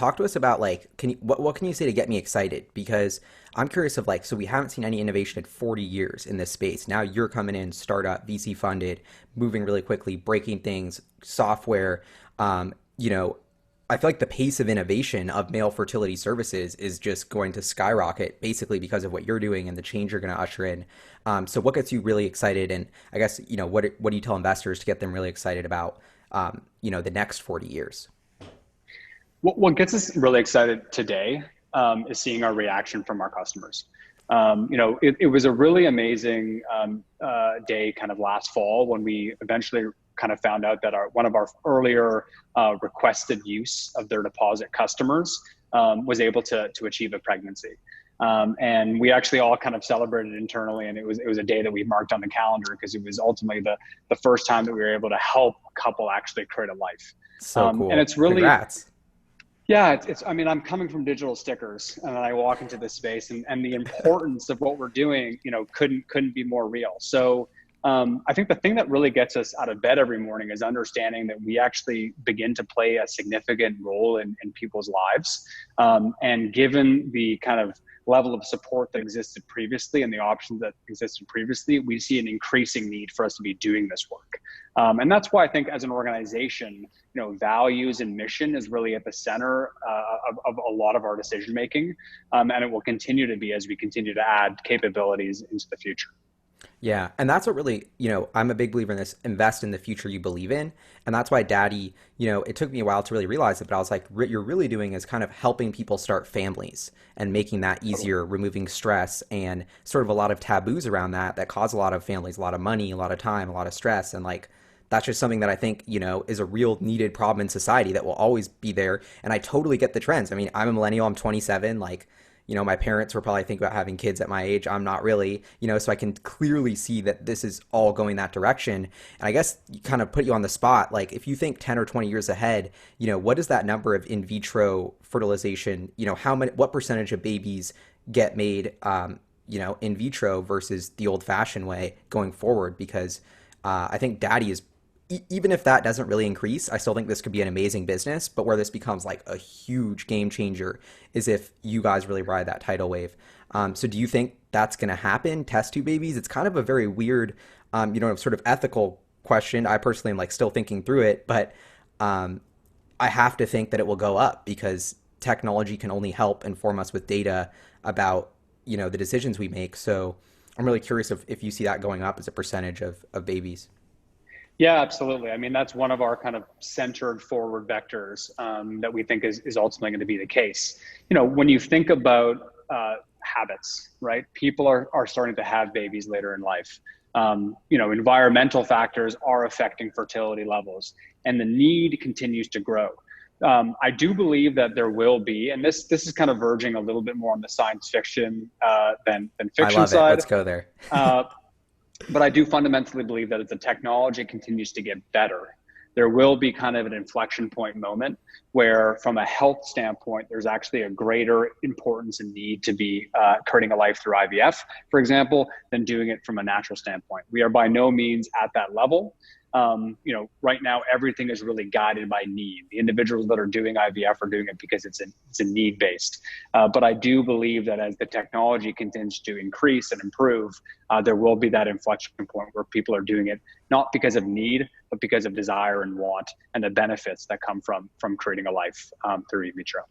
talk to us about like, what can you say to get me excited? Because I'm curious of like, so we haven't seen any innovation in 40 years in this space. Now you're coming in, startup, VC funded, moving really quickly, breaking things, software. You know, I feel like the pace of innovation of male fertility services is just going to skyrocket, basically because of what you're doing and the change you're going to usher in. So what gets you really excited? And I guess, you know, what do you tell investors to get them really excited about, you know, the next 40 years? What gets us really excited today is seeing our reaction from our customers. It was a really amazing day kind of last fall when we eventually kind of found out that one of our earlier requested use of their deposit customers was able to achieve a pregnancy. And we actually all kind of celebrated internally, and it was a day that we marked on the calendar because it was ultimately the first time that we were able to help a couple actually create a life. So And cool. it's really, Congrats. yeah, I mean, I'm coming from digital stickers and then I walk into this space and the importance of what we're doing, couldn't be more real. So I think the thing that really gets us out of bed every morning is understanding that we actually begin to play a significant role in people's lives. And given the kind of level of support that existed previously and the options that existed previously, we see an increasing need for us to be doing this work. And that's why I think as an organization, values and mission is really at the center of a lot of our decision making. And it will continue to be as we continue to add capabilities into the future. Yeah, and that's what really, I'm a big believer in this, invest in the future you believe in. And that's why Daddy, it took me a while to really realize it, but I was like, what you're really doing is kind of helping people start families and making that easier, removing stress and sort of a lot of taboos around that cause a lot of families, a lot of money, a lot of time, a lot of stress. And like, that's just something that I think, is a real needed problem in society that will always be there. And I totally get the trends. I mean, I'm a millennial, I'm 27, like, my parents were probably thinking about having kids at my age. I'm not really, so I can clearly see that this is all going that direction. And I guess kind of put you on the spot. Like if you think 10 or 20 years ahead, what is that number of in vitro fertilization? What percentage of babies get made, in vitro versus the old fashioned way going forward? Because I think Daddy is even if that doesn't really increase, I still think this could be an amazing business. But where this becomes like a huge game changer is if you guys really ride that tidal wave. So do you think that's going to happen? Test tube babies? It's kind of a very weird, sort of ethical question. I personally am like still thinking through it, but I have to think that it will go up because technology can only help inform us with data about, the decisions we make. So I'm really curious if you see that going up as a percentage of babies. Yeah, absolutely. I mean, that's one of our kind of centered forward vectors that we think is ultimately going to be the case. When you think about habits, right? People are starting to have babies later in life. Environmental factors are affecting fertility levels, and the need continues to grow. I do believe that there will be, and this is kind of verging a little bit more on the science fiction than I fiction love it. side. Let's go there. But I do fundamentally believe that as the technology continues to get better, there will be kind of an inflection point moment where from a health standpoint, there's actually a greater importance and need to be creating a life through IVF, for example, than doing it from a natural standpoint. We are by no means at that level. Right now, everything is really guided by need. The individuals that are doing IVF are doing it because it's a need based. But I do believe that as the technology continues to increase and improve, there will be that inflection point where people are doing it not because of need, but because of desire and want and the benefits that come from creating a life through in vitro.